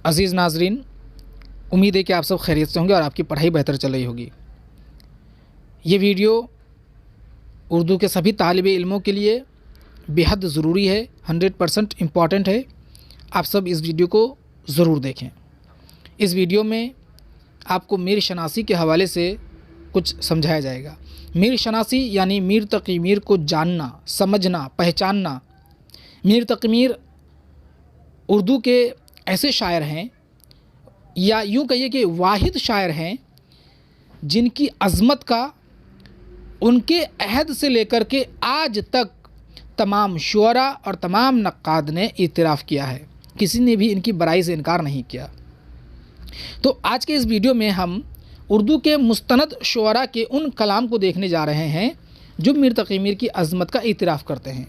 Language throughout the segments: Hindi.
अज़ीज़ नाज़रीन, उम्मीद है कि आप सब खैरियत से होंगे और आपकी पढ़ाई बेहतर चल रही होगी। ये वीडियो उर्दू के सभी तालिब इल्मों के लिए बेहद ज़रूरी है, 100% इम्पॉर्टेंट है। आप सब इस वीडियो को ज़रूर देखें। इस वीडियो में आपको मीर शनासी के हवाले से कुछ समझाया जाएगा। मीर शनासी यानी मीर तक़ी मीर को जानना, समझना, पहचानना। मीर तक़ी मीर उर्दू के ऐसे शायर हैं, या यूँ कहिए कि वाहिद शायर हैं, जिनकी अज़मत का उनके अहद से लेकर के आज तक तमाम शुअरा और तमाम नक्काद ने इतराफ़ किया है। किसी ने भी इनकी बड़ाई से इनकार नहीं किया। तो आज के इस वीडियो में हम उर्दू के मुस्तनद शुअरा के उन कलाम को देखने जा रहे हैं जो मीर तक़ी मीर की अज़मत का इतराफ़ करते हैं।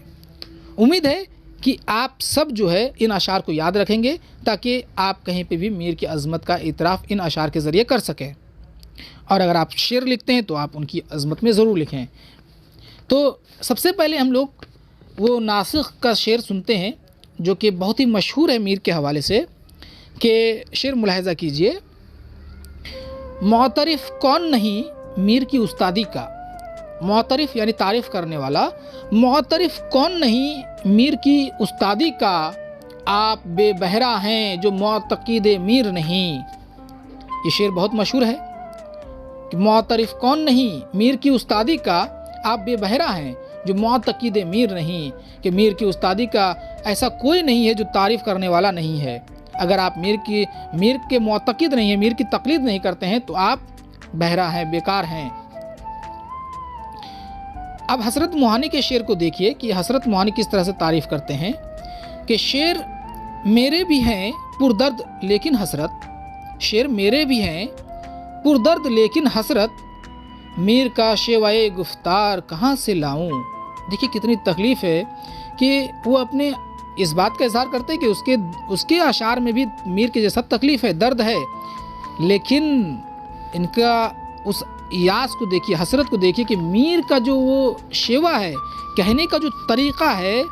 उम्मीद है कि आप सब जो है इन अशार को याद रखेंगे, ताकि आप कहीं पे भी मीर की अज़मत का इतराफ़ इन अशार के ज़रिए कर सकें। और अगर आप शेर लिखते हैं तो आप उनकी अज़मत में ज़रूर लिखें। तो सबसे पहले हम लोग वो नासिख का शेर सुनते हैं, जो कि बहुत ही मशहूर है मीर के हवाले से। कि शेर मुलाहिज़ा कीजिए। मोतरिफ़ कौन नहीं मीर की उस्तादी का, मोतरिफ़ यानी तारीफ़ करने वाला, मोतरिफ़ कौन नहीं मीर की उस्तादी का, आप बेबहरा हैं जो मोतक़ीद मीर नहीं। ये शेर बहुत मशहूर है कि मोतरिफ़ कौन नहीं मीर की उस्तादी का, आप बेबहरा हैं जो मोतक़ीद मीर नहीं। कि मीर की उस्तादी का ऐसा कोई नहीं है जो तारीफ़ करने वाला नहीं है। अगर आप मीर के मोतक़ीद नहीं है, मीर की तक़लीद नहीं करते हैं, तो आप बहरा हैं, बेकार हैं। अब हसरत मोहानी के शेर को देखिए कि हसरत मोहानी किस तरह से तारीफ़ करते हैं। कि शेर मेरे भी हैं पुरदर्द लेकिन हसरत, शेर मेरे भी हैं पुरदर्द लेकिन हसरत, मीर का शेवाए गुफ्तार कहाँ से लाऊं। देखिए कितनी तकलीफ़ है कि वो अपने इस बात का इज़हार करते हैं कि उसके अशार में भी मीर के जैसा तकलीफ़ है, दर्द है, लेकिन इनका उस यास को देखिए, हसरत को देखिए कि मीर का जो वो शेवा है, कहने का जो तरीक़ा है,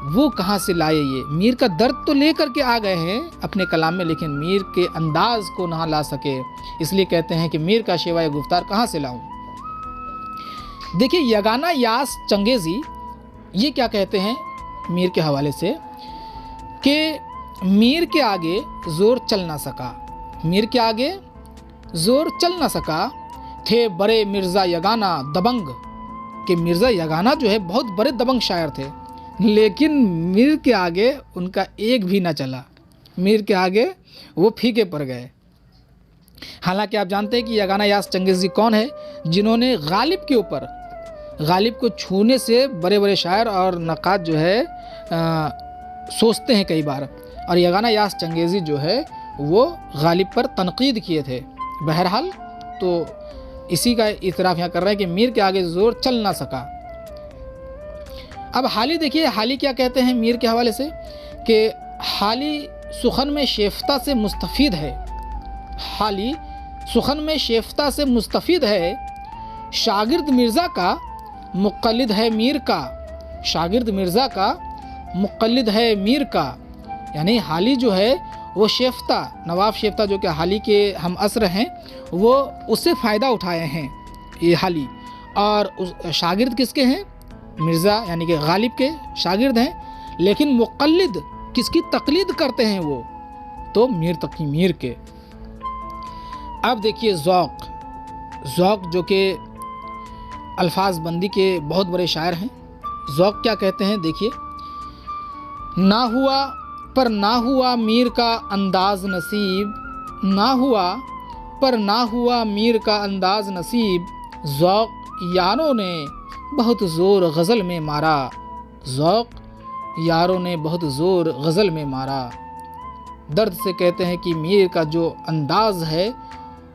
वो कहाँ से लाए। ये मीर का दर्द तो ले करके आ गए हैं अपने कलाम में, लेकिन मीर के अंदाज़ को ना ला सके। इसलिए कहते हैं कि मीर का शेवा गुफ्तार कहाँ से लाऊं। देखिए यगाना यास चंगेज़ी ये क्या कहते हैं मीर के हवाले से कि मीर के आगे ज़ोर चल ना सका, मीर के आगे ज़ोर चल ना सका, थे बड़े मिर्ज़ा यगाना दबंग। कि मिर्ज़ा यगाना जो है बहुत बड़े दबंग शायर थे, लेकिन मीर के आगे उनका एक भी ना चला, मीर के आगे वो फीके पड़ गए। हालांकि आप जानते हैं कि यगाना यास चंगेज़ी कौन है, जिन्होंने गालिब के ऊपर, गालिब को छूने से बड़े बड़े शायर और नक़ाद जो है सोचते हैं कई बार। और यगाना यास चंगेज़ी जो है वो गालिब पर तनकीद किए थे। बहरहाल तो इसी का इतराफ़ यहाँ कर रहे हैं कि मीर के आगे ज़ोर चल ना सका। अब हाली देखिए, हाली क्या कहते हैं मीर के हवाले से कि हाली सुखन में शेफ्ता से मुस्तफ़ीद है, हाली सुखन में शेफ्ता से मुस्तफ़ीद है, शागिर्द मिर्ज़ा का मुक़ल्लिद है मीर का, शागिर्द मिर्ज़ा का मुक़ल्लिद है मीर का। यानी हाली जो है वो शेफ्ता, नवाब शेफ्ता जो कि हाली के हम असर हैं, वो उससे फ़ायदा उठाए हैं ये हाली। और उस शागिर्द किसके हैं, मिर्ज़ा यानी कि गालिब के शागिर्द हैं, लेकिन मुक़ल्लिद किसकी तक़लीद करते हैं वो, तो मीर तक़ी मीर के। अब देखिए ज़ौक़ जो कि अल्फाज बंदी के बहुत बड़े शायर हैं। ज़ौक़ क्या कहते हैं देखिए। ना हुआ पर ना हुआ मीर का अंदाज़ नसीब, ना हुआ पर ना हुआ मीर का अंदाज़ नसीब, ज़ौक़ यारों ने बहुत ज़ोर गज़ल में मारा, ज़ौक़ यारों ने बहुत ज़ोर गज़ल में मारा। दर्द से कहते हैं कि मीर का जो अंदाज़ है,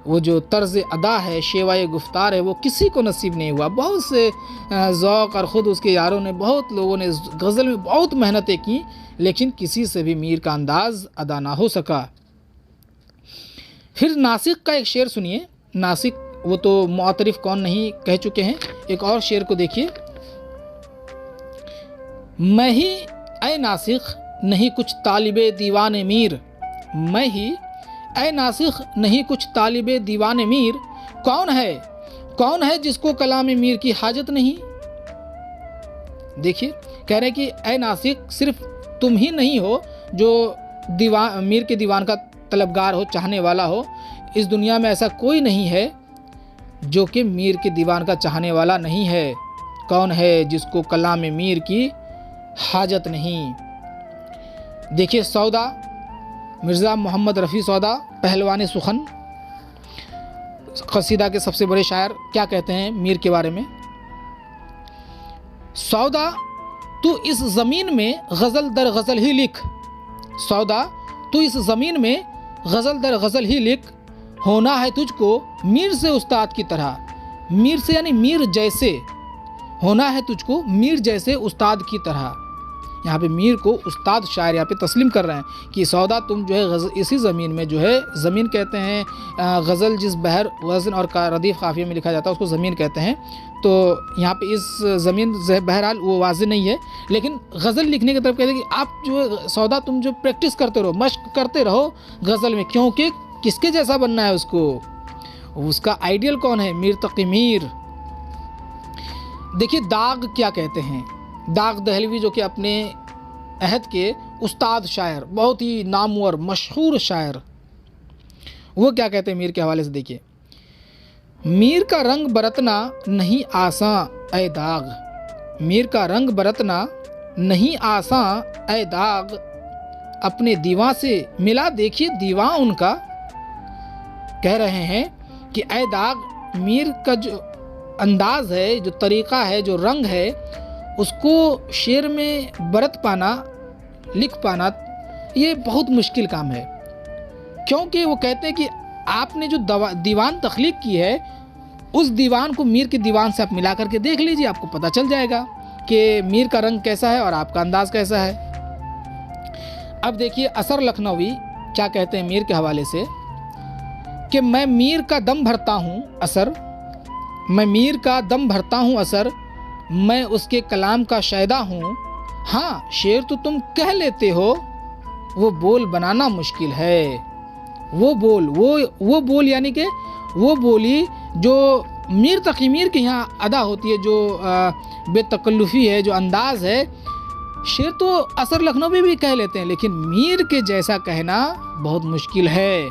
वो जो तर्ज़ अदा है, शेवाए गुफ्तार है, वो किसी को नसीब नहीं हुआ। बहुत से ज़ौक़ और ख़ुद उसके यारों ने, बहुत लोगों ने गज़ल में बहुत मेहनतें की, लेकिन किसी से भी मीर का अंदाज़ अदा ना हो सका। फिर नासिक का एक शेर सुनिए। नासिक वो तो मोतरिफ़ कौन नहीं कह चुके हैं। एक और शेर को देखिए। मैं ही ऐ नासिक नहीं कुछ तालिबे दीवान मीर, मैं ही, ऐ नासिख नहीं कुछ तालिबे दीवान मीर, कौन है जिसको कलाम मीर की हाजत नहीं। देखिए कह रहे कि ऐ नासिख सिर्फ तुम ही नहीं हो जो मीर के दीवान का तलबगार हो, चाहने वाला हो। इस दुनिया में ऐसा कोई नहीं है जो कि मीर के दीवान का चाहने वाला नहीं है। कौन है जिसको कलाम मीर की हाजत नहीं। देखिए सौदा, मिर्ज़ा मोहम्मद रफ़ी सौदा पहलवान सुखन, कसीदा के सबसे बड़े शायर, क्या कहते हैं मीर के बारे में। सौदा तू इस ज़मीन में गज़ल दर गज़ल ही लिख, सौदा तू इस ज़मीन में गज़ल दर गज़ल ही लिख, होना है तुझको मीर से उस्ताद की तरह। मीर से यानी मीर जैसे, होना है तुझको मीर जैसे उस्ताद की तरह। यहाँ पे मीर को उस्ताद शायर यहाँ पे तस्लीम कर रहे हैं कि सौदा तुम जो है इसी ज़मीन में जो है, ज़मीन कहते हैं गज़ल जिस बहर वज़न और रदीफ़ काफ़िया में लिखा जाता है उसको ज़मीन कहते हैं। तो यहाँ पे इस ज़मीन बहरहाल वो वाज़े नहीं है, लेकिन गज़ल लिखने की तरफ कहते हैं कि आप जो सौदा तुम जो प्रैक्टिस करते रहो, मश्क करते रहो गज़ल में, क्योंकि किसके जैसा बनना है उसको, उसका आइडियल कौन है, मीर तकी मीर। देखिए दाग क्या कहते हैं, दाग दहलवी जो कि अपने अहद के उस्ताद शायर, बहुत ही नामवर मशहूर शायर, वो क्या कहते हैं मीर के हवाले से। देखिए, मीर का रंग बरतना नहीं आसान ऐ दाग, मीर का रंग बरतना नहीं आसान ऐ दाग, अपने दीवां से मिला देखिए दीवां उनका। कह रहे हैं कि ऐ दाग, मीर का जो अंदाज़ है, जो तरीक़ा है, जो रंग है, उसको शेर में बरत पाना, लिख पाना, ये बहुत मुश्किल काम है। क्योंकि वो कहते हैं कि आपने जो दीवान तख्लीक की है, उस दीवान को मीर के दीवान से आप मिला करके देख लीजिए, आपको पता चल जाएगा कि मीर का रंग कैसा है और आपका अंदाज़ कैसा है। अब देखिए असर लखनवी क्या कहते हैं मीर के हवाले से कि मैं मीर का दम भरता हूँ असर, मैं मीर का दम भरता हूँ असर, मैं उसके कलाम का शायदा हूँ। हाँ शेर तो तुम कह लेते हो, वो बोल बनाना मुश्किल है। वो बोल यानी कि वो बोली जो मीर तकी मीर के यहाँ अदा होती है, जो बेतकल्लुफ़ी है, जो अंदाज़ है, शेर तो असर लखनवी भी कह लेते हैं, लेकिन मीर के जैसा कहना बहुत मुश्किल है।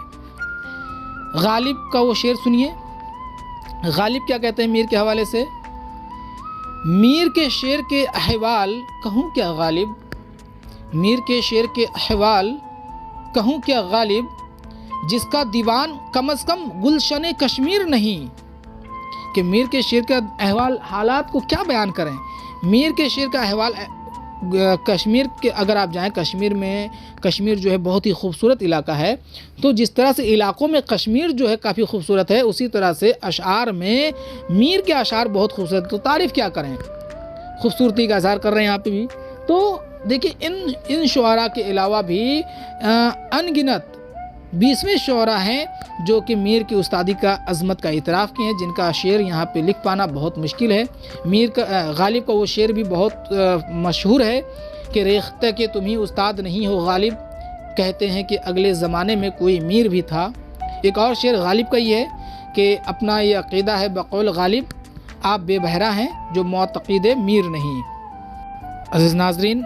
गालिब का वो शेर सुनिए, गालिब क्या कहते हैं मीर के हवाले से। मीर के शेर के अहवाल कहूँ क्या गालिब, मीर के शेर के अहवाल कहूँ क्या गालिब, जिसका दीवान कम अज़ कम गुलशन कश्मीर नहीं। कि मीर के शेर का अहवाल, हालात को क्या बयान करें। मीर के शेर का अहवाल कश्मीर के, अगर आप जाएं कश्मीर में, कश्मीर जो है बहुत ही खूबसूरत इलाका है, तो जिस तरह से इलाक़ों में कश्मीर जो है काफ़ी खूबसूरत है, उसी तरह से अशार में मीर के अशार बहुत खूबसूरत। तो तारीफ़ क्या करें, खूबसूरती का इज़हार कर रहे हैं यहाँ पे भी। तो देखिए इन शुआरा के अलावा भी अनगिनत 20वें शुआरा हैं जो कि मीर की उस्तादी का अज़मत का इतराफ़ किए हैं, जिनका शेर यहाँ पे लिख पाना बहुत मुश्किल है। मीर का गालिब का वो शेर भी बहुत मशहूर है कि रेख्ते के तुम ही उस्ताद नहीं हो गालिब, कहते हैं कि अगले ज़माने में कोई मीर भी था। एक और शेर गालिब का ये है कि अपना ये अक़ीदा है बक़ौल गालिब, आप बेबहरा हैं जो मुअतक़िद मीर नहीं। अज़ीज़ नाज़रीन,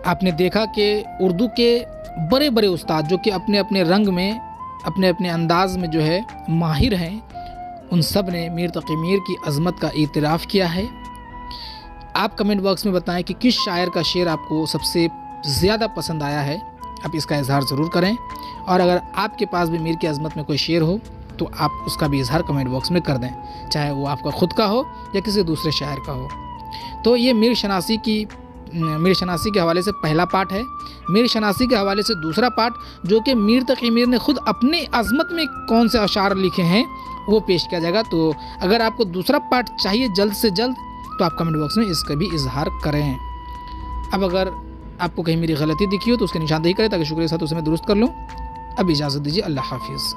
आपने देखा कि उर्दू के बड़े बड़े उस्ताद जो कि अपने अपने रंग में, अपने अपने अंदाज़ में जो है माहिर हैं, उन सब ने मीर तकी मीर की अज़मत का इतराफ़ किया है। आप कमेंट बॉक्स में बताएं कि किस शायर का शेर आपको सबसे ज़्यादा पसंद आया है, आप इसका इज़हार ज़रूर करें। और अगर आपके पास भी मीर की अज़मत में कोई शेर हो तो आप उसका भी इज़हार कमेंट बॉक्स में कर दें, चाहे वो आपका ख़ुद का हो या किसी दूसरे शायर का हो। तो ये मीर शनासी के हवाले से पहला पार्ट है। मीर शनासी के हवाले से दूसरा पार्ट, जो कि मीर तकी मीर ने ख़ुद अपने अज़मत में कौन से अशार लिखे हैं, वो पेश किया जाएगा। तो अगर आपको दूसरा पार्ट चाहिए जल्द से जल्द, तो आप कमेंट बॉक्स में इसका भी इजहार करें। अब अगर आपको कहीं मेरी गलती दिखी हो तो उसकी निशानदेही करें ताकि शुक्रिया साथ उसे मैं दुरुस्त कर लूँ। अब इजाज़त दीजिए, अल्लाह हाफिज़।